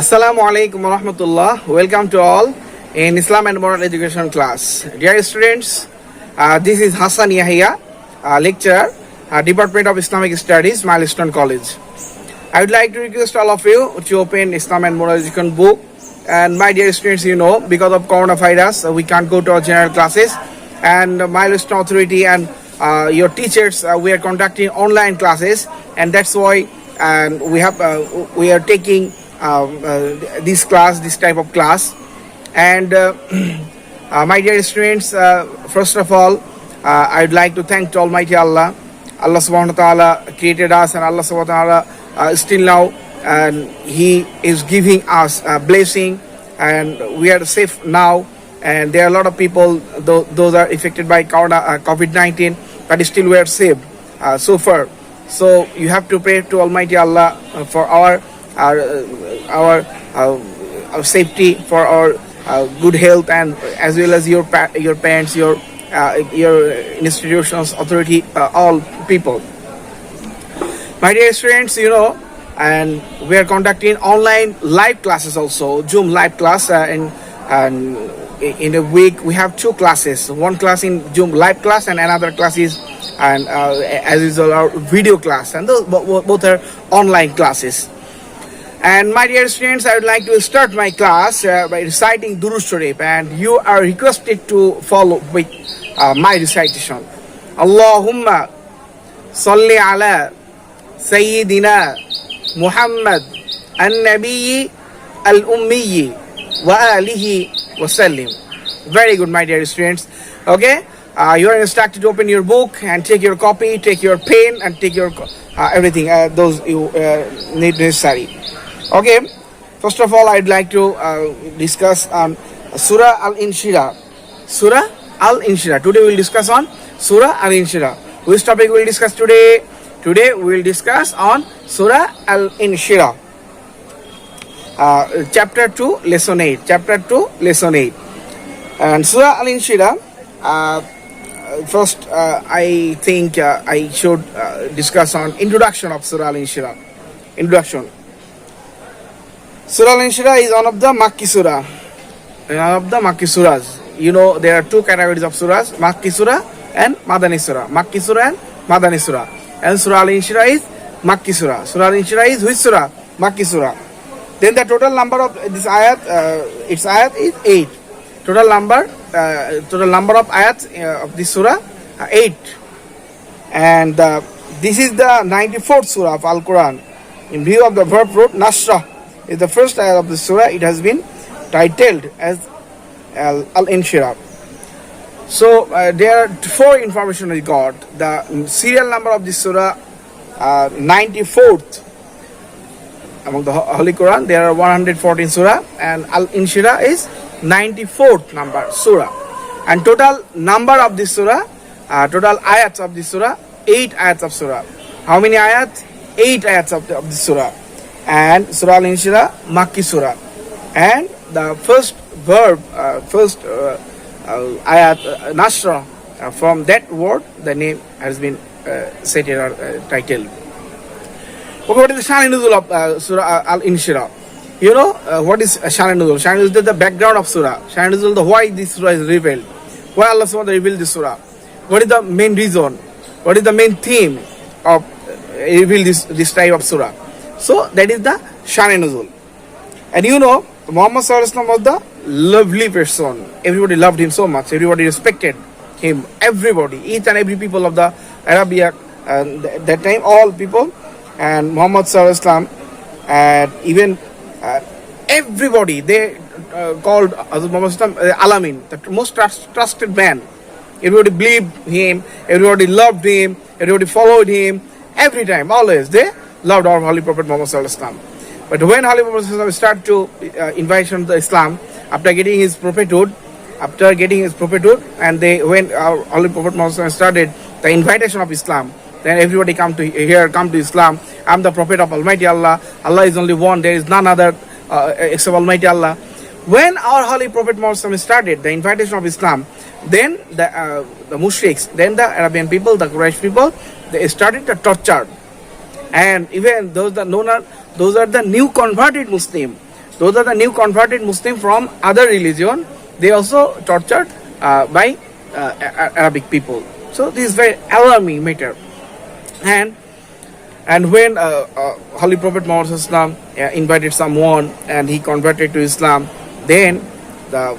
Assalamu alaikum wa rahmatullah. Welcome to all in Islam and Moral Education class. Dear students, this is Hasan Yahya, lecturer, Department of Islamic Studies, Milestone College. I would like to request all of you to open Islam and Moral Education book. And my dear students, you know, because of coronavirus, we can't go to our general classes. And Milestone Authority and your teachers, we are conducting online classes, and that's why we are taking this type of class. And my dear students, first of all, I would like to thank to Almighty Allah. Allah subhanahu wa ta'ala created us, and Allah subhanahu wa ta'ala still now, and He is giving us a blessing, and we are safe now. And there are a lot of people, those are affected by COVID-19, but still we are saved so far. So you have to pray to Almighty Allah for our safety, for our good health, and as well as your parents, your institutions, authority, all people. My dear students, you know, and we are conducting online live classes also, Zoom live class, and in a week we have two classes. One class in Zoom live class, and another class is as is our video class, and those both are online classes. And my dear students, I would like to start my class by reciting Durud Sharif, and you are requested to follow with my recitation. Allahumma salli ala Sayyidina Muhammad an-Nabiyyi al-Ummiyyi wa alihi wa sallim. Very good, my dear students. Okay, you are instructed to open your book and take your copy, take your pen, and take your everything those you need necessary. Okay, first of all, I'd like to discuss on Sura Al Inshirah. Sura Al Inshirah. Today we will discuss on Sura Al Inshirah. Which topic we will discuss today? Today we will discuss on Sura Al Inshirah. Chapter 2, Lesson 8. Chapter 2, Lesson 8. And Sura Al Inshirah, first I think I should discuss on introduction of Sura Al Inshirah. Introduction. Sura Al Inshirah is one of the Makki Surah. One of the Makki Surahs. You know, there are two categories of surahs, Makki Surah and Madani Surah. Makki Surah and Madani Surah. And Sura Al Inshirah is Makki Surah. Sura Al Inshirah is which Surah? Makki Surah. Then the total number of this ayat, its ayat is 8. Total number of ayats of this surah, 8. And this is the 94th surah of Al-Quran. In view of the verb root, Nasrah is the first ayat of the surah. It has been titled as Al Inshirah. So there are four information we got. The serial number of this surah, 94th. Among the Holy Quran, there are 114 surah, and Al Inshirah is 94th number surah. And total number of this surah, total ayats of this surah, 8 ayats of surah. How many ayats? 8 ayats of this surah. And Surah Al Inshirah, Makki Surah. And the first verb, ayat, Nasra, from that word, the name has been set in our title. Okay, what is the Shan Nuzul of Surah Al Inshirah? You know what is Shan Nuzul? Shan Nuzul is the background of Surah. Shan Nuzul, the why this surah is revealed. Why Allah subhanahu wa ta'ala revealed this surah? What is the main reason? What is the main theme of reveal this type of surah? So that is the Shan Nuzul. And you know, Muhammad sallallahu alaihi wasallam was the lovely person. Everybody loved him so much. Everybody respected him. Everybody, each and every people of the Arabia, that time, all people. And Muhammad sallallahu alaihi wasallam, and even everybody, they called Muhammad sallallahu alaihi wasallam Alamin, the most trusted man. Everybody believed him, everybody loved him, everybody followed him. Every time, always, they loved our Holy Prophet Muhammad sallallahu alaihi wasallam. But when Holy Prophet sallallahu alaihi wasallam started to invite him to Islam, after getting his prophethood, and when our Holy Prophet Muhammad sallallahu alaihi wasallam started the invitation of Islam, then everybody come to Islam. I'm the prophet of Almighty Allah. Allah is only one. There is none other except Almighty Allah. When our Holy Prophet Muhammad started the invitation of Islam, then the mushriks, then the Arabian people, the Quraysh people, they started the torture. And even those are the new converted Muslim. Those are the new converted Muslim from other religion. They also tortured by Arabic people. So this is very alarming matter. And when Holy Prophet Muhammad Islam invited someone and he converted to Islam, then the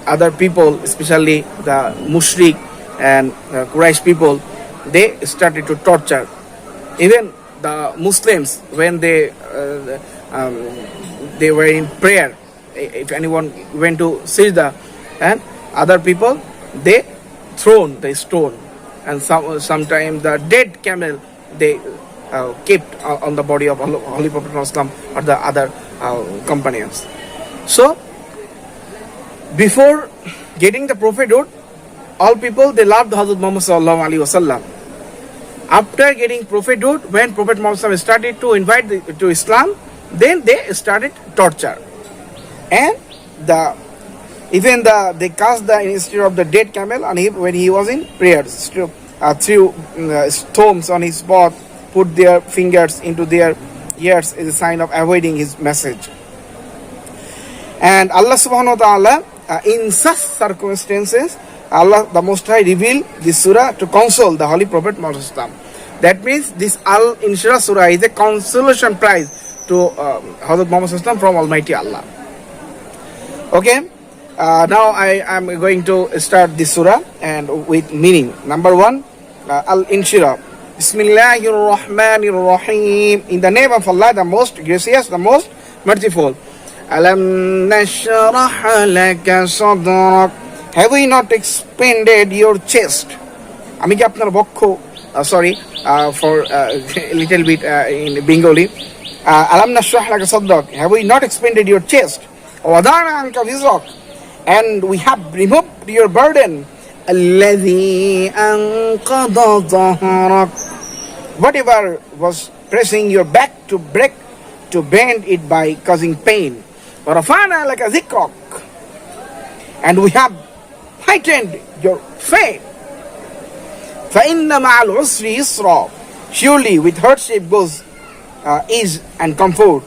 other people, especially the Mushrik and Quraysh people, they started to torture. Even the Muslims, when they were in prayer, if anyone went to Sajda, and other people, they thrown the stone, and sometimes the dead camel they kept on the body of Holy Prophet Muhammad or the other companions. So before getting the prophethood, all people they loved Hazrat Muhammad sallallahu alaihi wasallam. After getting prophethood, when Prophet Muhammad started to invite to Islam, then they started torture, and they cast the instead of the dead camel, and when he was in prayer, threw stones on his spot, put their fingers into their ears as a sign of avoiding his message. And Allah subhanahu wa ta'ala, in such circumstances, Allah the Most High revealed this surah to console the Holy Prophet Muhammad. That means this Al Inshirah surah is a consolation prize to Hazrat Muhammad from Almighty Allah. Okay, now I am going to start this surah and with meaning. Number one, Al Inshirah. Bismillahir Rahmanir Rahim. In the name of Allah, the most gracious, the most merciful. Alam nashrah laka sadrak. Have we not expanded your chest? Ami ki apnar bokho, sorry for a little bit in Bengali. Alam nashrah laka sadrak. Have we not expanded your chest? Wadana anka wizrak. And we have removed your burden. Alladhi anqadha dhahrak. Whatever was pressing your back to break, to bend it by causing pain. Warafana like a zikrak. And we have heightened your faith. فَإِنَّ مَعَ الْعُسْرِ يُسْرًا. Surely with hardship goes ease and comfort.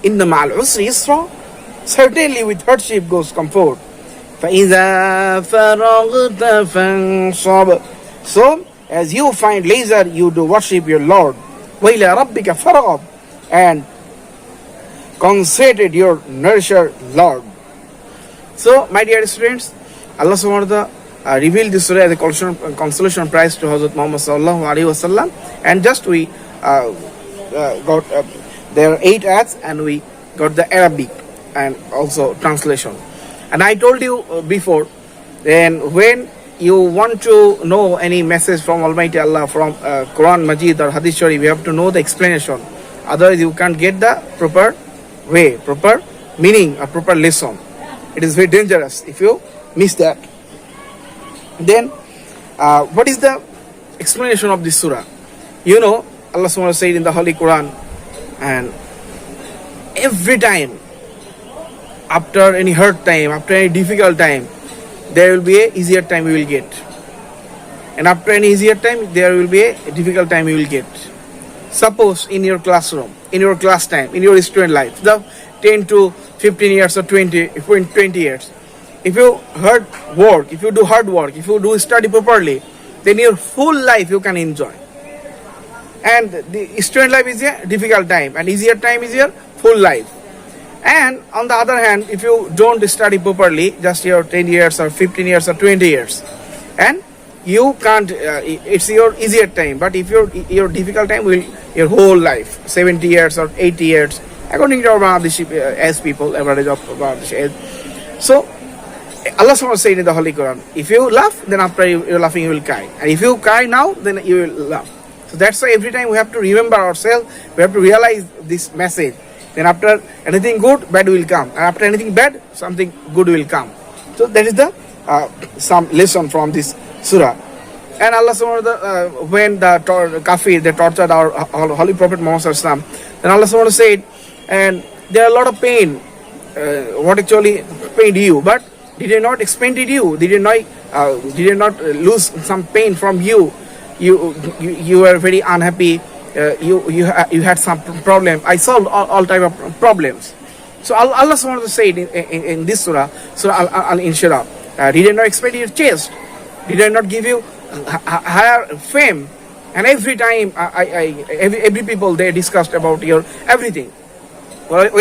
إِنَّ مَعَ الْعُسْرِ يُسْرًا. Certainly with hardship goes comfort. فَإِذَا فَرَغْتَ فَانْصَبْ. So as you find leisure, you do worship your Lord. وَإِلَىٰ رَبِّكَ فَرْغَبْ. And consecrated your nourisher Lord. So my dear students, Allah subhanahu wa ta'ala revealed this surah as a consolation prize to Hazrat Muhammad sallallahu alaihi wasallam, and just we got there are 8 ayats and we got the Arabic and also translation. And I told you before, then when you want to know any message from Almighty Allah from Quran Majid or Hadith Sharif, you have to know the explanation. Otherwise you can't get the proper way, proper meaning, or proper lesson. It is very dangerous if you miss that. Then what is the explanation of this surah? You know, Allah subhanahu wa ta'ala said in the Holy Quran, and every time after any hard time, after any difficult time, there will be a easier time we will get, and after any easier time there will be a difficult time you will get. Suppose in your classroom, in your class time, in your student life, the 10 to 15 years or 20 years, if you hard work, if you do hard work, if you do study properly, then your full life you can enjoy. And the student life is a difficult time, and easier time is your full life. And on the other hand, if you don't study properly, just your 10 years or 15 years or 20 years, and you can't, it's your easier time. But if your difficult time will your whole life, 70 years or 80 years, according to our Bangladeshi as people, average of Bangladesh age. So Allah subhanahu wa ta'ala said in the Holy Quran, if you laugh, then after you're laughing you will cry, and if you cry now, then you will laugh. So that's why every time we have to remember ourselves, we have to realize this message. Then after anything good, bad will come, and after anything bad, something good will come. So that is the some lesson from this surah. And Allah subhanahu wa ta'ala, when the kafir, they tortured our Holy Prophet Muhammad sallallahu alaihi wasallam, then Allah subhanahu wa ta'ala said, and there are a lot of pain, what actually pained you, but did it not expand you? Did it not lose some pain from you? You were very unhappy. You had some problem. I solved all type of problems. So Allah subhanahu wa ta'ala said in this surah, Surah Al Inshirah, did I not expect your chest? Did I not give you higher fame? And every time, every people, they discussed about your everything. There are a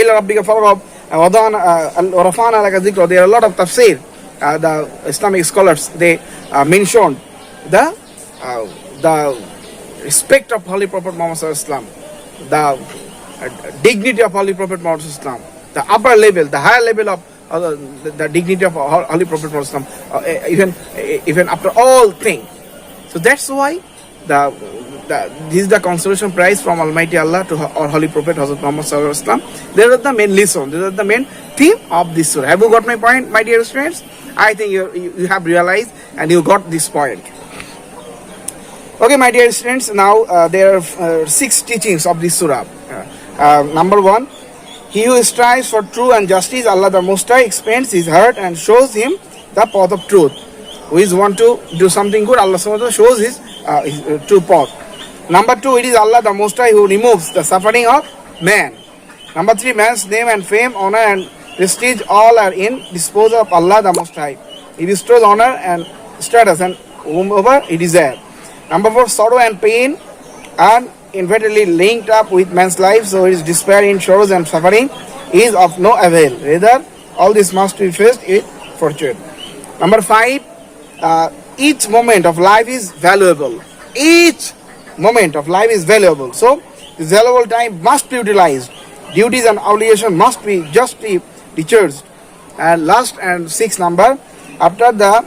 lot of tafsir. The Islamic scholars, they mentioned the respect of Holy Prophet Muhammad Sallallahu Alaihi Wasallam, the dignity of Holy Prophet Muhammad Sallallahu Alaihi Wasallam, the upper level, the higher level of the dignity of Holy Prophet Muhammad Sallallahu Alaihi Wasallam, even after all things. So that's why this is the consolation prize from Almighty Allah to our Holy Prophet Hazrat Muhammad Sallallahu Alaihi Wasallam. These are the main lesson. These are the main theme of this surah. Have you got my point, my dear students? I think you have realized and you got this point. Okay, my dear students. Now there are 6 teachings of this surah. Number 1, he who strives for truth and justice, Allah the Most High expands his heart and shows him the path of truth. Who is want to do something good, Allah subhanahu wa ta'ala shows his true path. Number 2, it is Allah the Most High who removes the suffering of man. Number 3, man's name and fame, honor and prestige, all are in disposal of Allah the Most High. He bestows honor and status and whomever he desires. Number 4, sorrow and pain are inveterately linked up with man's life, so his despair in sorrows and suffering is of no avail. Rather, all this must be faced with fortune. Number 5, each moment of life is valuable. Each moment of life is valuable. So, this valuable time must be utilized. Duties and obligations must be justly discharged. And last and 6th number, after the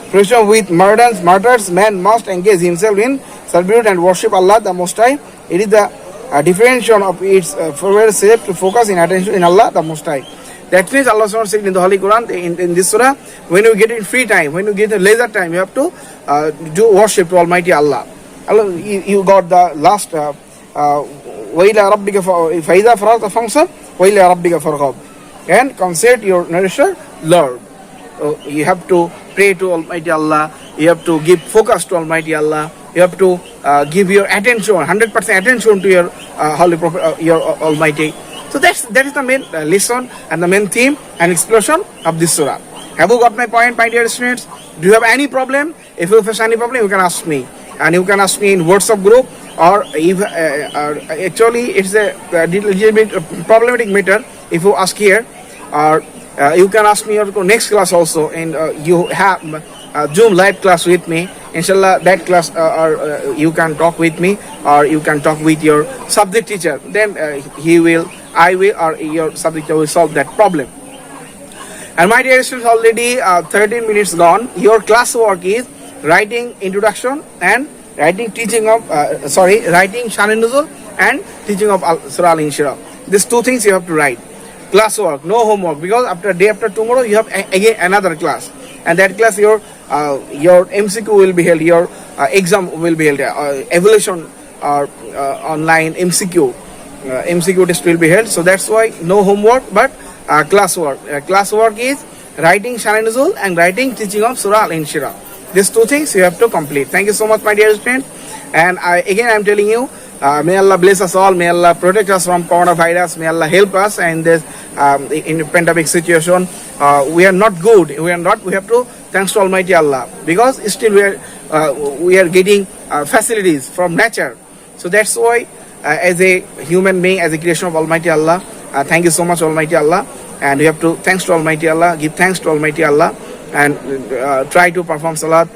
fruition with martyrs, man must engage himself in servitude and worship Allah the Most High. It is the differentiation of its forward step to focus in attention in Allah the Most High. That means Allah subhanahu wa ta'ala said in the Holy Quran, in this surah, when you get in free time, when you get a leisure time, you have to do worship to Almighty Allah. You got the last وَإِلَىٰ رَبِّكَ فَإِذَا فَرَغْتَ فَانْصَبْ وَإِلَىٰ رَبِّكَ فَارْغَب, and consult your nourisher, Lord. You have to pray to Almighty Allah. You have to give focus to Almighty Allah. You have to give your attention, 100% attention to your Holy Prophet, your Almighty. So that is the main lesson and the main theme and explosion of this surah. Have you got my point, my dear students? Do you have any problem? If you face any problem, you can ask me. And you can ask me in WhatsApp group, or if actually it's a little bit problematic matter. If you ask here, or you can ask me your next class also, and you have Zoom live class with me. Inshallah, that class, or you can talk with me, or you can talk with your subject teacher. Then he will, I will, or your subject teacher will solve that problem. And my dear students, already 13 minutes gone. Your class work is writing introduction and writing teaching of writing Shan and Nuzul and teaching of Sura Al Inshirah. These 2 things you have to write. Class work, no homework, because day after tomorrow you have again another class, and that class your MCQ will be held, your exam will be held, evaluation or online MCQ test will be held. So that's why no homework, but class work. Class work is writing Shan and Nuzul and writing teaching of Sura Al Inshirah. These 2 things you have to complete. Thank you so much, my dear students. And I am telling you, may Allah bless us all. May Allah protect us from coronavirus. May Allah help us in this in pandemic situation. We are not good. We have to thanks to Almighty Allah, because still we are getting facilities from nature. So that's why, as a human being, as a creation of Almighty Allah, thank you so much, Almighty Allah. And we have to thanks to Almighty Allah, give thanks to Almighty Allah, and try to perform salat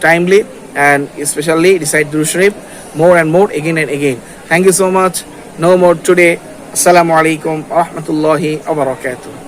timely, and especially recite Durud Sharif more and more, again and again. Thank you so much. No more today. Assalamu alaikum wa rahmatullahi wa barakatuh.